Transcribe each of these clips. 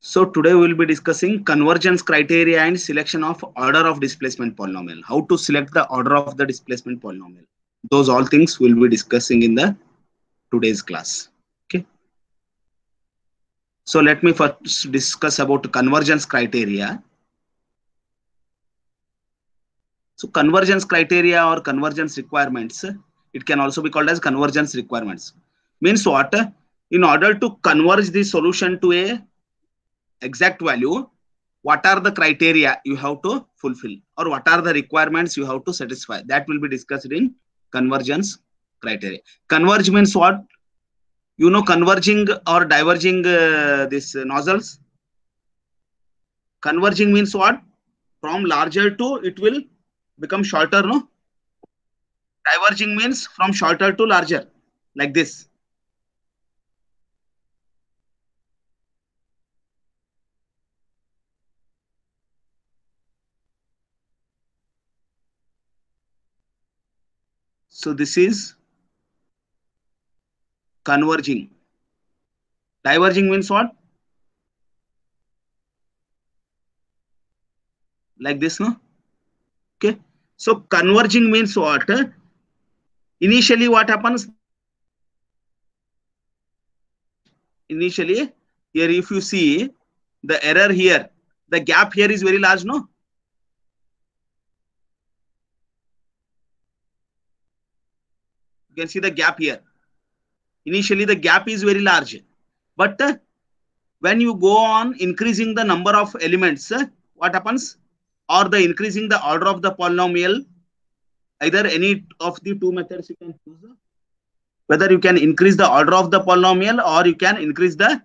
So today we will be discussing convergence criteria and selection of order of displacement polynomial. How to select the order of the displacement polynomial. Those all things we will be discussing in the today's class. Okay. So let me first discuss about convergence criteria. So convergence criteria or convergence requirements, it can also be called as convergence requirements. Means what? In order to converge the solution to a exact value, what are the criteria you have to fulfill, or what are the requirements you have to satisfy? That will be discussed in convergence criteria. Converge means what? You know, converging or diverging these nozzles. Converging means what? From larger to it will become shorter, no? Diverging means from shorter to larger, like this. So this is converging. Diverging means what? Like this, no? Okay. So converging means what? Initially, what happens? Initially, here if you see the error here, the gap here is very large, no? You can see the gap here. Initially, the gap is very large. But when you go on increasing the number of elements, what happens? Or the increasing the order of the polynomial, either any of the two methods you can choose. Whether you can increase the order of the polynomial or you can increase the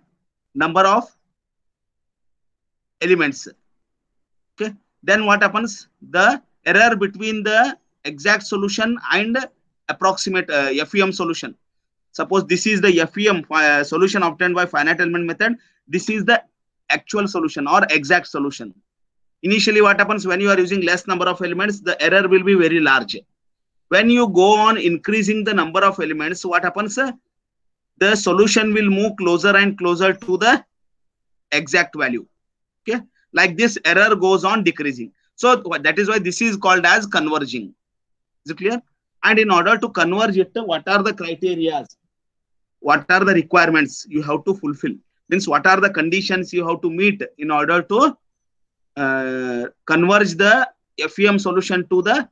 number of elements. Okay. Then what happens? The error between the exact solution and approximate FEM solution. Suppose this is the FEM solution obtained by finite element method. This is the actual solution or exact solution. Initially, what happens when you are using less number of elements? The error will be very large. When you go on increasing the number of elements, what happens? The solution will move closer and closer to the exact value. Okay, like this error goes on decreasing. So that is why this is called as converging. Is it clear? And in order to converge it, what are the criteria? What are the requirements you have to fulfill? Means what are the conditions you have to meet in order to converge the FEM solution to the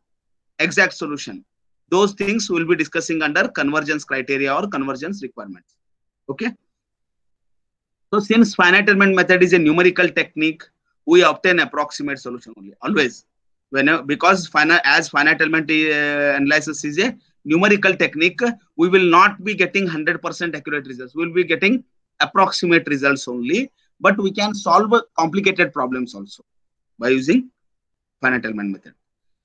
exact solution? Those things we will be discussing under convergence criteria or convergence requirements. Okay. So since finite element method is a numerical technique, we obtain approximate solution only, always. Whenever, because finite element analysis is a numerical technique, we will not be getting 100% accurate results. We will be getting approximate results only, but we can solve complicated problems also by using finite element method.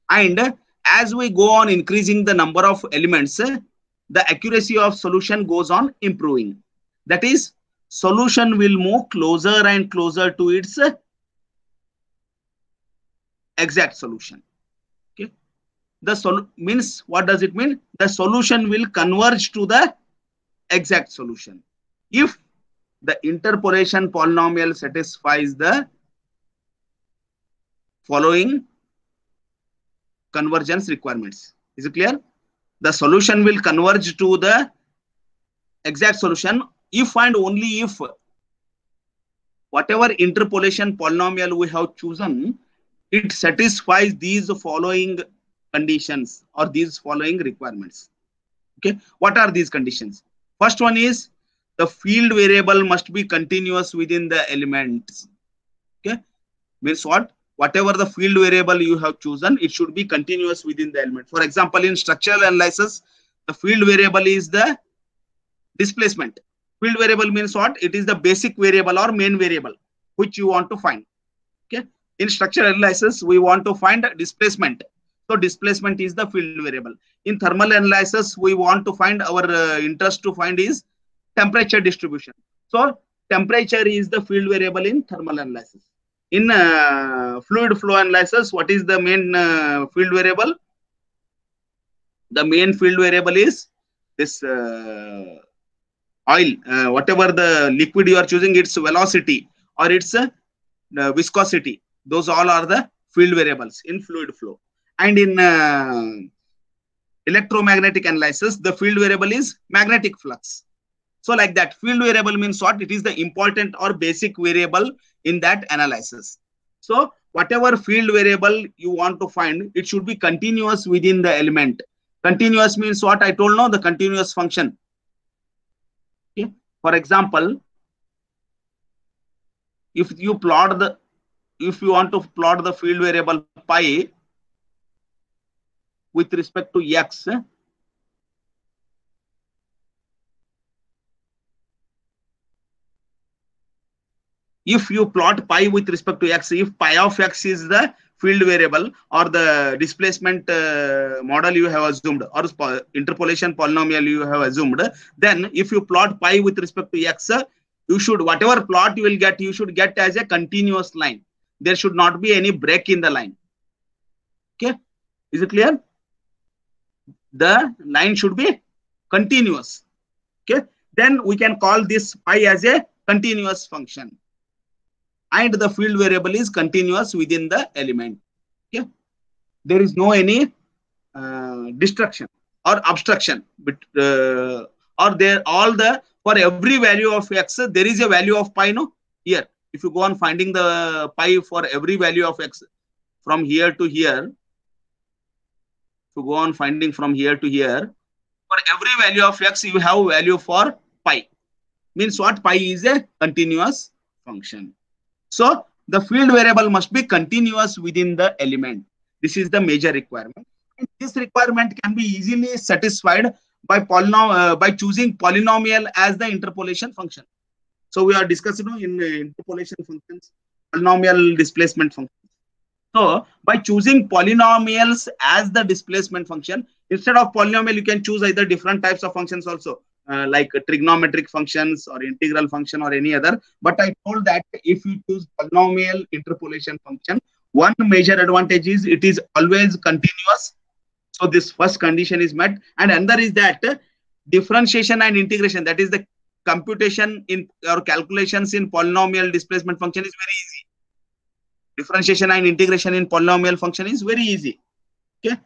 And as we go on increasing the number of elements, the accuracy of solution goes on improving. That is, solution will move closer and closer to its exact solution. Okay. The means what does it mean? The solution will converge to the exact solution if the interpolation polynomial satisfies the following convergence requirements. Is it clear? The solution will converge to the exact solution if and only if whatever interpolation polynomial we have chosen, it satisfies these following conditions or these following requirements. Okay, what are these conditions? First one is the field variable must be continuous within the elements. Okay, means what? Whatever the field variable you have chosen, it should be continuous within the element. For example, in structural analysis, the field variable is the displacement. Field variable means what? It is the basic variable or main variable which you want to find. Okay. In structural analysis, we want to find displacement. So displacement is the field variable. In thermal analysis, we want to find our interest to find is temperature distribution. So temperature is the field variable in thermal analysis. In fluid flow analysis, what is the main field variable? The main field variable is this oil. Whatever the liquid you are choosing, its velocity or its viscosity. Those all are the field variables in fluid flow. And in electromagnetic analysis, the field variable is magnetic flux. So like that, field variable means what? It is the important or basic variable in that analysis. So whatever field variable you want to find, it should be continuous within the element. Continuous means what? I told now, the continuous function. Okay. For example, if you want to plot the field variable pi with respect to x, if you plot pi with respect to x, if pi of x is the field variable or the displacement model you have assumed, or interpolation polynomial you have assumed, then if you plot pi with respect to x, you should, whatever plot you will get, you should get as a continuous line. There should not be any break in the line. Okay, is it clear? The line should be continuous. Okay, then we can call this pi as a continuous function, and the field variable is continuous within the element. Okay, there is no any destruction or obstruction, but or there all the, for every value of x there is a value of pi. No, here if you go on finding the pi for every value of x from here to here, if you go on finding from here to here, for every value of x you have value for pi. Means what? Pi is a continuous function. So the field variable must be continuous within the element. This is the major requirement. And this requirement can be easily satisfied by by choosing polynomial as the interpolation function. So we are discussing in interpolation functions, polynomial displacement function. So by choosing polynomials as the displacement function, instead of polynomial, you can choose either different types of functions also, like trigonometric functions or integral function or any other. But I told that if you choose polynomial interpolation function, one major advantage is it is always continuous. So this first condition is met. And another is that differentiation and integration, that is the computation in or calculations in polynomial displacement function, is very easy. Differentiation and integration in polynomial function is very easy. Okay,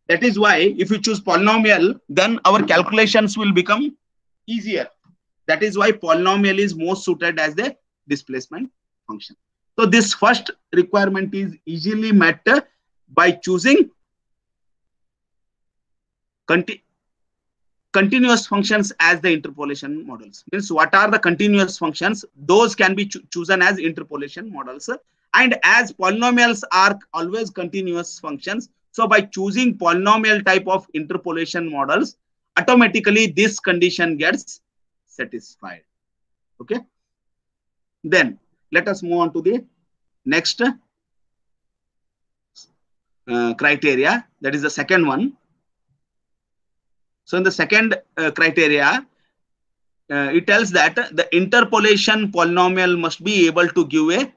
that is why if you choose polynomial, then our calculations will become easier. That is why polynomial is most suited as the displacement function. So this first requirement is easily met by choosing continuous functions as the interpolation models. Means what are the continuous functions? Those can be chosen as interpolation models. And as polynomials are always continuous functions, so by choosing polynomial type of interpolation models, automatically this condition gets satisfied. Okay. Then let us move on to the next criteria. That is the second one. So in the second criteria, it tells that the interpolation polynomial must be able to give a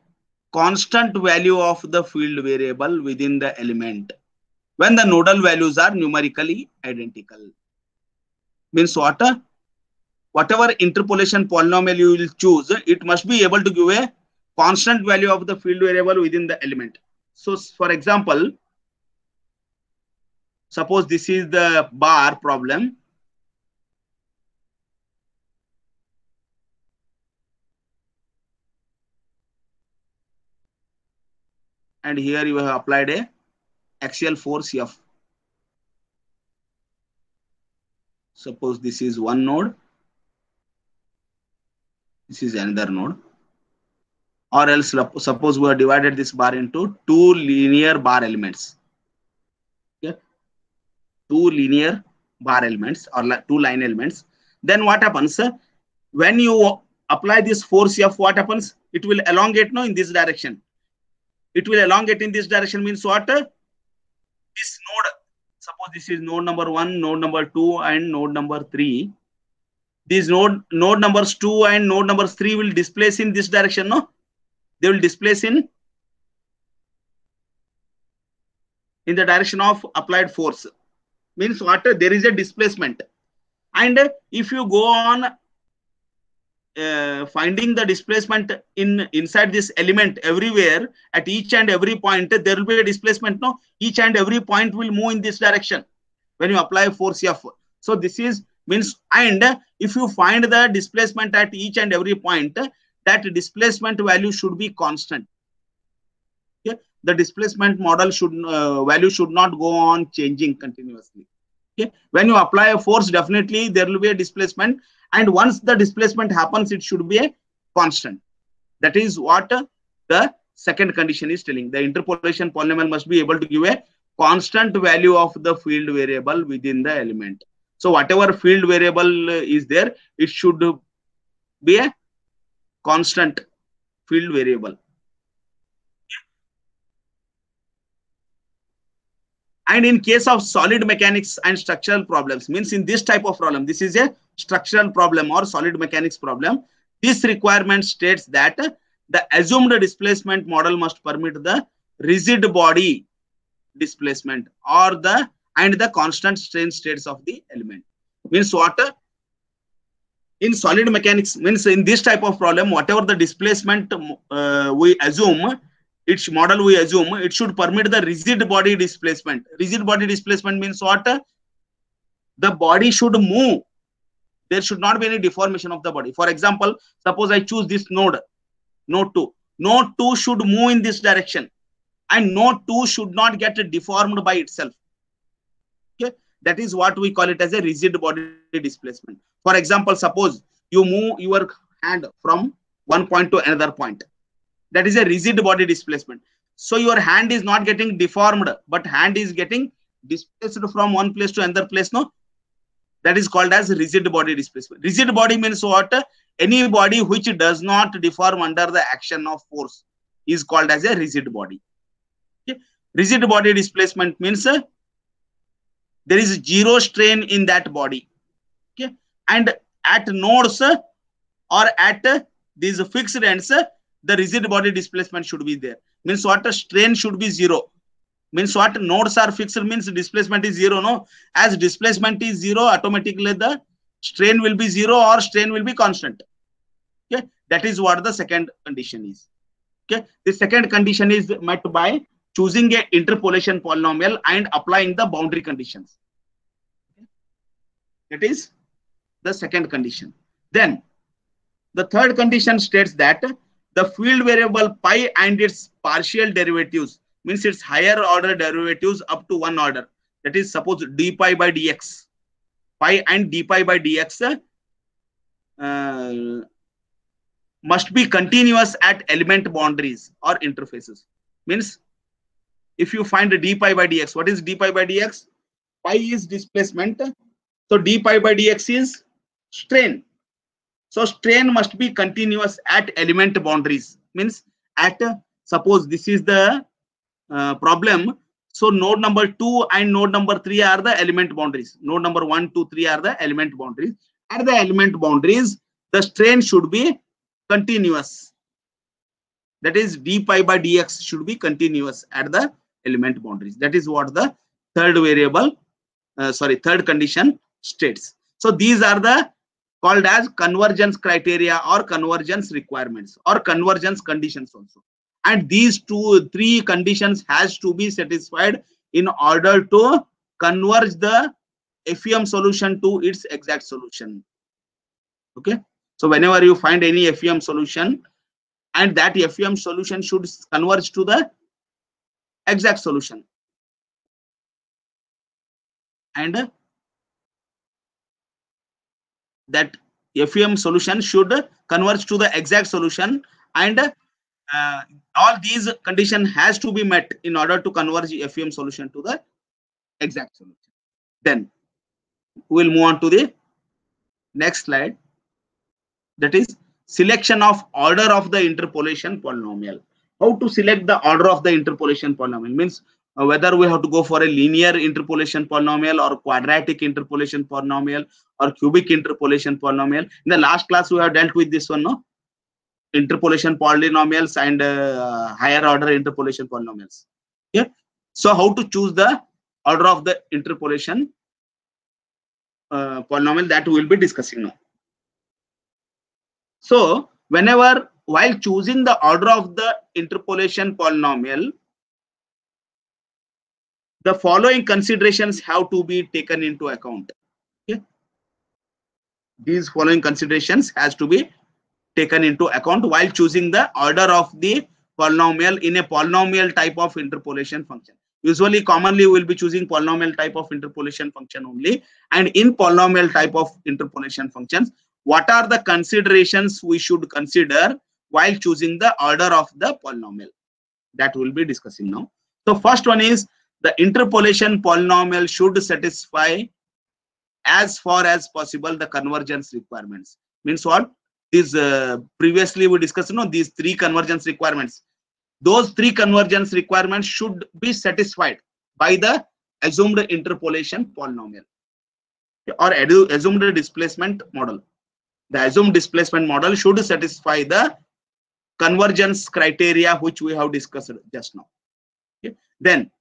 constant value of the field variable within the element when the nodal values are numerically identical. Means what? Whatever interpolation polynomial you will choose, it must be able to give a constant value of the field variable within the element. So for example, suppose this is the bar problem. And here you have applied a axial force F. Suppose this is one node. This is another node. Or else suppose we have divided this bar into two linear bar elements. Okay? Two linear bar elements or two line elements. Then what happens? When you apply this force F, what happens? It will elongate now in this direction. It will elongate in this direction means what? This node, suppose this is node number 1, node number 2, and node number 3. These node numbers 2 and node numbers 3 will displace in this direction, no? They will displace in the direction of applied force. Means what? There is a displacement. And if you go on finding the displacement inside this element everywhere at each and every point, there will be a displacement. No, each and every point will move in this direction when you apply force F. So this is means, and if you find the displacement at each and every point, that displacement value should be constant. Okay, the displacement model should value should not go on changing continuously. Okay, when you apply a force, definitely there will be a displacement, and once the displacement happens, it should be a constant. That is what the second condition is telling. The interpolation polynomial must be able to give a constant value of the field variable within the element. So whatever field variable is there, it should be a constant field variable. And in case of solid mechanics and structural problems, means in this type of problem, this is a structural problem or solid mechanics problem. This requirement states that the assumed displacement model must permit the rigid body displacement or the constant strain states of the element. Means what? In solid mechanics, means in this type of problem, whatever the displacement we assume, its model we assume, it should permit the rigid body displacement. Rigid body displacement means what? The body should move. There should not be any deformation of the body. For example, suppose I choose this node 2. Node 2 should move in this direction, and node 2 should not get deformed by itself. Okay, that is what we call it as a rigid body displacement. For example, suppose you move your hand from one point to another point. That is a rigid body displacement. So your hand is not getting deformed, but hand is getting displaced from one place to another place. No, that is called as rigid body displacement. Rigid body means what? Any body which does not deform under the action of force is called as a rigid body. Okay. Rigid body displacement means there is zero strain in that body. Okay, and at nodes or at these fixed ends, the rigid body displacement should be there. Means what? A strain should be zero. Means what? Nodes are fixed means displacement is zero. No, as displacement is zero, automatically the strain will be zero or strain will be constant. Okay, that is what the second condition is. Okay, the second condition is met by choosing a interpolation polynomial and applying the boundary conditions. That is the second condition. Then the third condition states that the field variable pi and its partial derivatives, means its higher order derivatives up to one order, that is suppose d pi by dx, pi and d pi by dx must be continuous at element boundaries or interfaces. Means if you find d pi by dx, what is d pi by dx? Pi is displacement, so d pi by dx is strain. So strain must be continuous at element boundaries. Means at suppose this is the problem. So node number 2 and node number 3 are the element boundaries. Node number 1, 2, 3 are the element boundaries. At the element boundaries, the strain should be continuous. That is d pi by dx should be continuous at the element boundaries. That is what the third condition states. So these are the called as convergence criteria or convergence requirements or convergence conditions also. And these three conditions has to be satisfied in order to converge the FEM solution to its exact solution. Okay, so whenever you find any FEM solution, and that FEM solution should converge to the exact solution, and that FEM solution should converge to the exact solution, and all these conditions has to be met in order to converge FEM solution to the exact solution. Then we will move on to the next slide, that is selection of order of the interpolation polynomial. How to select the order of the interpolation polynomial means whether we have to go for a linear interpolation polynomial or quadratic interpolation polynomial or cubic interpolation polynomial. In the last class we have dealt with this one, no? Interpolation polynomials and higher order interpolation polynomials. Yeah. So how to choose the order of the interpolation polynomial, that we will be discussing now. So whenever while choosing the order of the interpolation polynomial, the following considerations have to be taken into account. Okay? These following considerations has to be taken into account while choosing the order of the polynomial in a polynomial type of interpolation function. Usually, commonly, we will be choosing polynomial type of interpolation function only. And in polynomial type of interpolation functions, what are the considerations we should consider while choosing the order of the polynomial? That we'll be discussing now. So first one is the interpolation polynomial should satisfy as far as possible the convergence requirements. Means what? These previously we discussed, these three convergence requirements. Those three convergence requirements should be satisfied by the assumed interpolation polynomial or assumed displacement model. The assumed displacement model should satisfy the convergence criteria which we have discussed just now. Okay. Then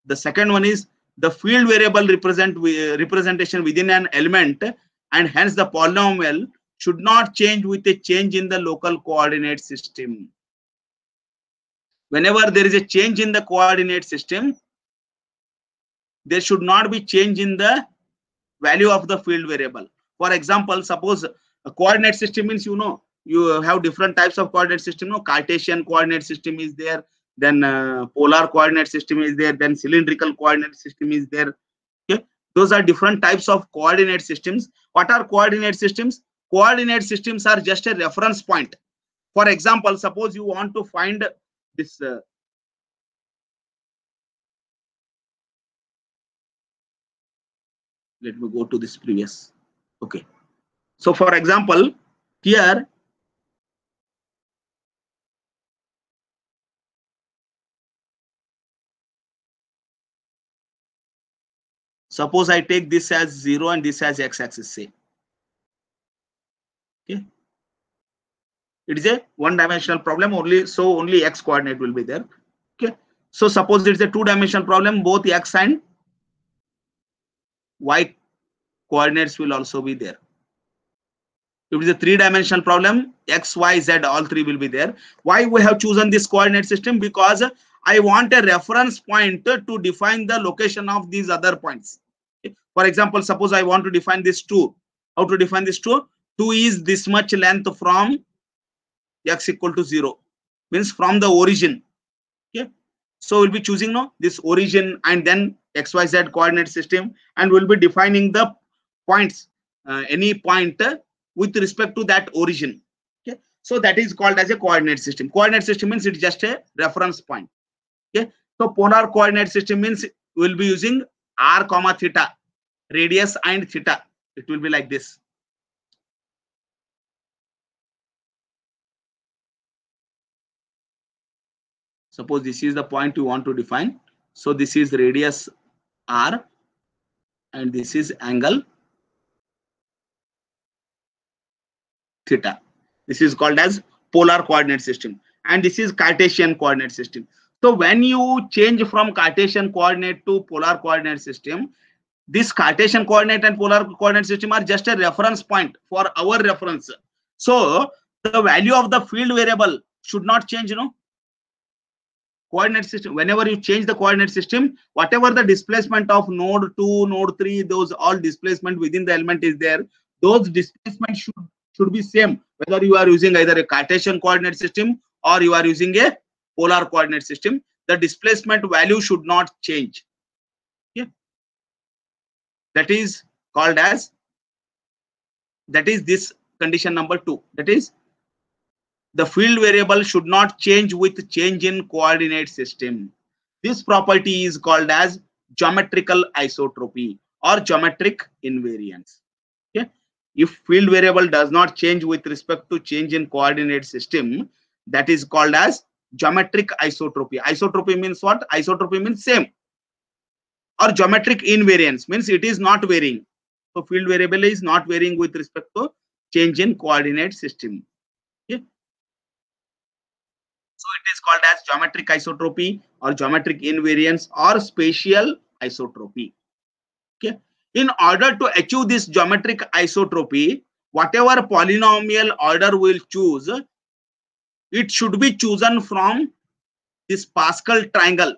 the second one is the field variable representation within an element, and hence the polynomial should not change with a change in the local coordinate system. Whenever there is a change in the coordinate system, there should not be change in the value of the field variable. For example, suppose a coordinate system means, you have different types of coordinate system. Cartesian coordinate system is there, then polar coordinate system is there, then cylindrical coordinate system is there. Okay, those are different types of coordinate systems. What are coordinate systems? Coordinate systems are just a reference point. For example, suppose you want to find this let me go to this previous. Okay, so for example, here suppose I take this as 0 and this as x-axis, say. Okay, it is a one-dimensional problem only, so only x coordinate will be there. Okay, so suppose it's a two-dimensional problem, both x and y coordinates will also be there. If it is a three-dimensional problem, x, y, z, all three will be there. Why we have chosen this coordinate system? Because I want a reference point to define the location of these other points. For example, suppose I want to define this 2. How to define this 2? 2 is this much length from x equal to 0. Means from the origin. Okay. So we'll be choosing this origin and then xyz coordinate system, and we'll be defining the points, any point with respect to that origin. Okay. So that is called as a coordinate system. Coordinate system means it's just a reference point. Okay. So polar coordinate system means we'll be using r comma theta, radius and theta. It will be like this. Suppose this is the point you want to define. So this is radius r and this is angle theta. This is called as polar coordinate system, and this is Cartesian coordinate system. So when you change from Cartesian coordinate to polar coordinate system, this Cartesian coordinate and polar coordinate system are just a reference point for our reference. So the value of the field variable should not change, Coordinate system, whenever you change the coordinate system, whatever the displacement of node 2, node 3, those all displacement within the element is there, those displacement should be same, whether you are using either a Cartesian coordinate system or you are using a polar coordinate system. The displacement value should not change. Okay. That is called as, that is this condition number 2. That is, the field variable should not change with change in coordinate system. This property is called as geometrical isotropy or geometric invariance. Okay. If field variable does not change with respect to change in coordinate system, that is called as geometric isotropy. Isotropy means what? Isotropy means same. Or geometric invariance means it is not varying. So field variable is not varying with respect to change in coordinate system. Okay. So it is called as geometric isotropy or geometric invariance or spatial isotropy. Okay. In order to achieve this geometric isotropy, whatever polynomial order we'll choose, it should be chosen from this Pascal triangle.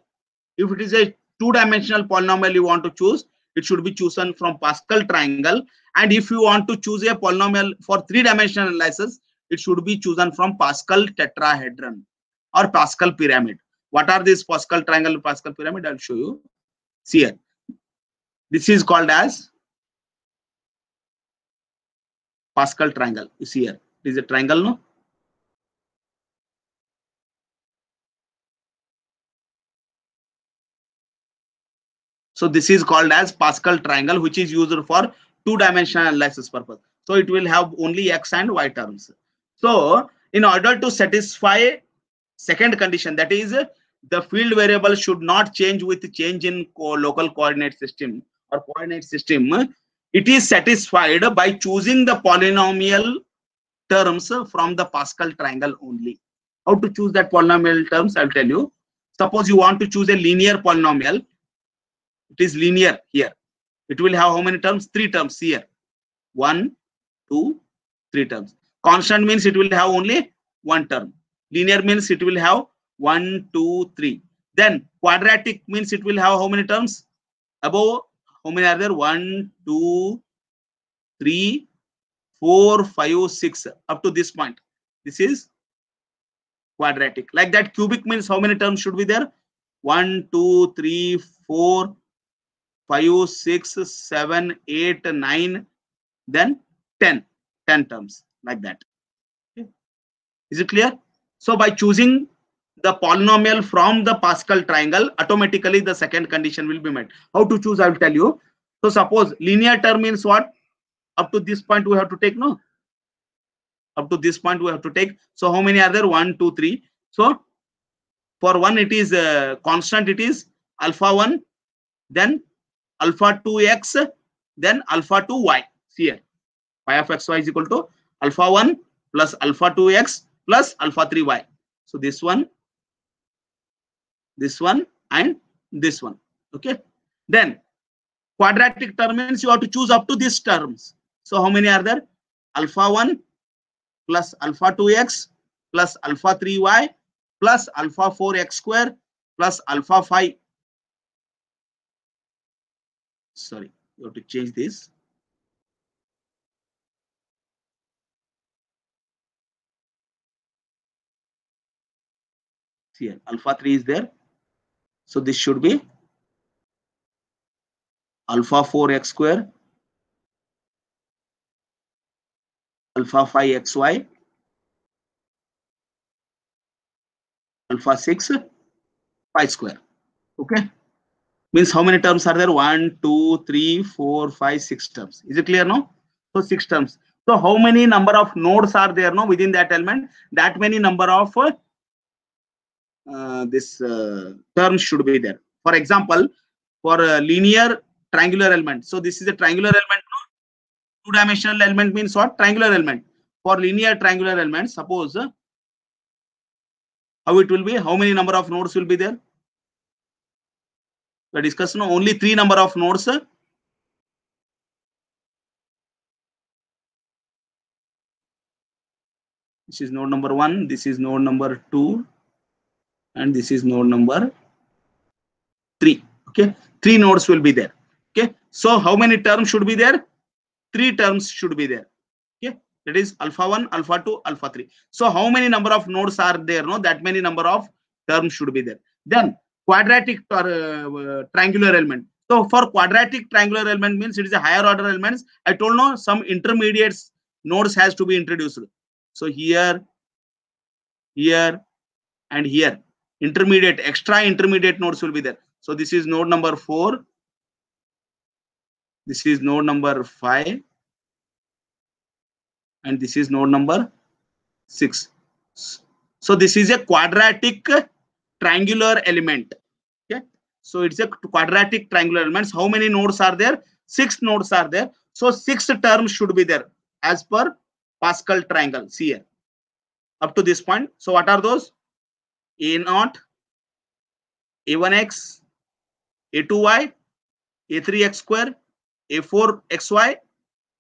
If it is a two-dimensional polynomial you want to choose, it should be chosen from Pascal triangle. And if you want to choose a polynomial for three-dimensional analysis, it should be chosen from Pascal tetrahedron or Pascal pyramid. What are these Pascal triangle, Pascal pyramid? I'll show you. See here. This is called as Pascal triangle. You see here. It is a triangle, no? So this is called as Pascal triangle, which is used for two-dimensional analysis purpose. So it will have only x and y terms. So in order to satisfy second condition, that is the field variable should not change with change in local coordinate system or coordinate system, it is satisfied by choosing the polynomial terms from the Pascal triangle only. How to choose that polynomial terms? I'll tell you. Suppose you want to choose a linear polynomial. It is linear here. It will have how many terms? 3 terms here. 1, 2, 3 terms. Constant means it will have only 1 term. Linear means it will have 1, 2, 3. Then quadratic means it will have how many terms? Above, how many are there? 1, 2, 3, 4, 5, 6. Up to this point. This is quadratic. Like that, cubic means how many terms should be there? 1, 2, 3, 4, 5, 6, 7, 8, 9, then 10 terms, like that. Okay. Is it clear? So by choosing the polynomial from the Pascal triangle, automatically the second condition will be met. How to choose? I will tell you. So suppose linear term means what? Up to this point we have to take, no? Up to this point we have to take. So how many are there? 1, 2, 3. So for 1 it is constant, it is alpha 1, then alpha 2x, then alpha 2y. See here, phi of xy is equal to alpha 1 plus alpha 2x plus alpha 3y. So this one, and this one. Okay. Then quadratic term means you have to choose up to these terms. So how many are there? Alpha 1 plus alpha 2x plus alpha 3y plus alpha 4x square plus alpha 5. Sorry, you have to change this. See here, alpha 3 is there. So this should be alpha 4x square, alpha 5xy, alpha 6 pi square. Okay. Means how many terms are there? 1, 2, 3, 4, 5, 6 terms. Is it clear now? So 6 terms. So how many number of nodes are there now within that element? That many number of terms should be there. For example, for a linear triangular element. So this is a triangular element. No? 2-dimensional element means what? Triangular element. For linear triangular element, suppose how it will be? How many number of nodes will be there? We discussed no, only 3 number of nodes. This is node number 1, this is node number 2, and this is node number 3. Okay, 3 nodes will be there. Okay, so how many terms should be there? 3 terms should be there. Okay, that is alpha 1, alpha 2, alpha 3. So how many number of nodes are there? No, that many number of terms should be there. Then quadratic triangular element. So for quadratic triangular element means it is a higher order elements. I told no, some intermediates nodes has to be introduced. So here, and here, intermediate, extra intermediate nodes will be there. So this is node number 4. This is node number 5. And this is node number 6. So this is a quadratic triangular element. Okay. So it's a quadratic triangular elements. How many nodes are there? 6 nodes are there. So 6 terms should be there as per Pascal triangle. See here. Up to this point. So what are those? A0, A1x, A2y, A3x square, A4xy,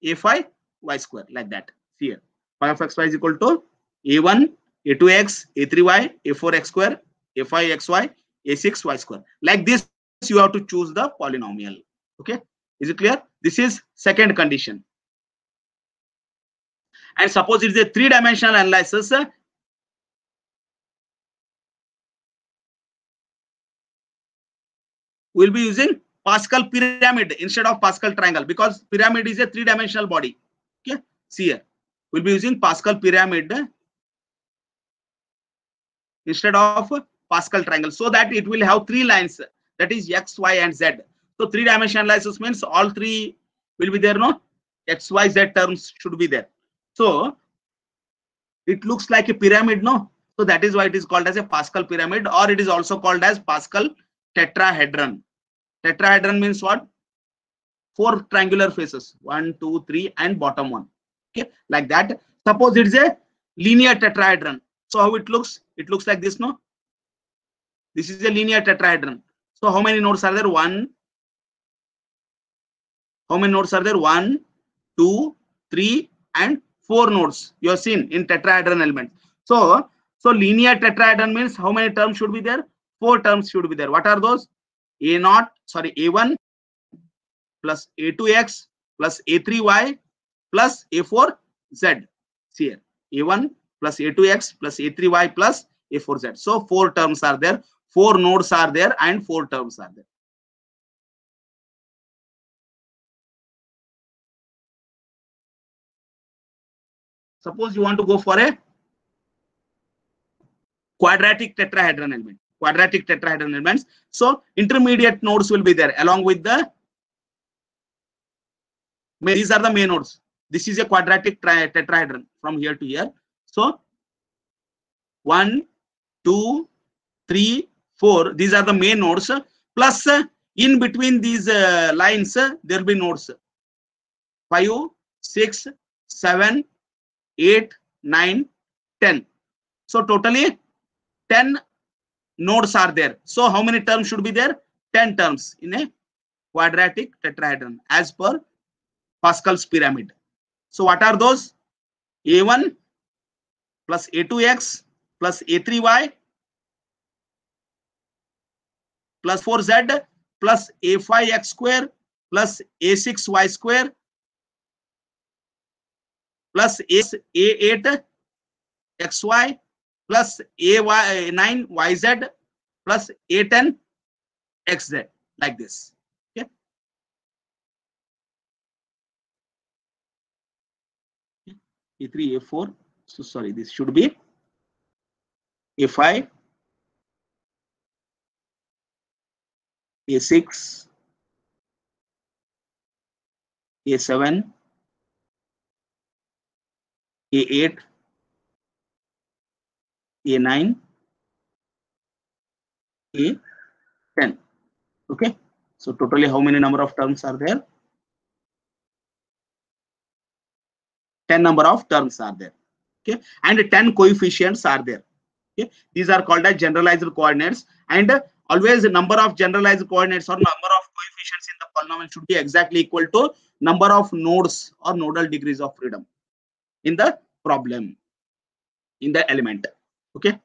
A5, y square, like that. See here, phi of xy is equal to a1, a2x, a3y, a4x square, a5xy, a6y square. Like this, you have to choose the polynomial. Okay, is it clear? This is second condition. And suppose it is a three-dimensional analysis. We'll be using Pascal pyramid instead of Pascal triangle, because pyramid is a three-dimensional body. Okay, see here, we'll be using Pascal pyramid instead of Pascal triangle, so that it will have three lines, that is x, y, and z. So three-dimensional analysis means all three will be there, no? X, Y, Z terms should be there. So it looks like a pyramid, no? So that is why it is called as a Pascal pyramid, or it is also called as Pascal tetrahedron. Tetrahedron means what? Four triangular faces, 1, 2, 3, and bottom one. Okay, like that. Suppose it is a linear tetrahedron. So how it looks? It looks like this, no? This is a linear tetrahedron. So how many nodes are there? How many nodes are there? 1, 2, 3, and 4 nodes. You have seen in tetrahedron element. So linear tetrahedron means how many terms should be there? 4 terms should be there. What are those? A1 plus A2x plus A3y plus A4z. See here, A1 plus A2x plus A3y plus A4z. So 4 terms are there, 4 nodes are there, and 4 terms are there. Suppose you want to go for a quadratic tetrahedron element. Quadratic tetrahedron elements. So intermediate nodes will be there along with the. These are the main nodes. This is a quadratic tetrahedron from here to here. So 1, 2, 3, 4. These are the main nodes. Plus in between these lines, there will be nodes. 5, 6, 7, 8, 9, 10. So totally 10 nodes are there. So how many terms should be there? 10 terms in a quadratic tetrahedron as per Pascal's pyramid. So what are those? A1 plus A2x plus A3y plus 4z plus A5x square plus A6y square plus A8xy plus A9yz plus A10xz, like this. Okay. A3, A4. So sorry, this should be A5, A6, A7, A8, A9, A10. Okay. So totally how many number of terms are there? 10 number of terms are there. Okay. And 10 coefficients are there. Okay. These are called as generalized coordinates, and always the number of generalized coordinates or number of coefficients in the polynomial should be exactly equal to number of nodes or nodal degrees of freedom in the problem, in the element. Okay.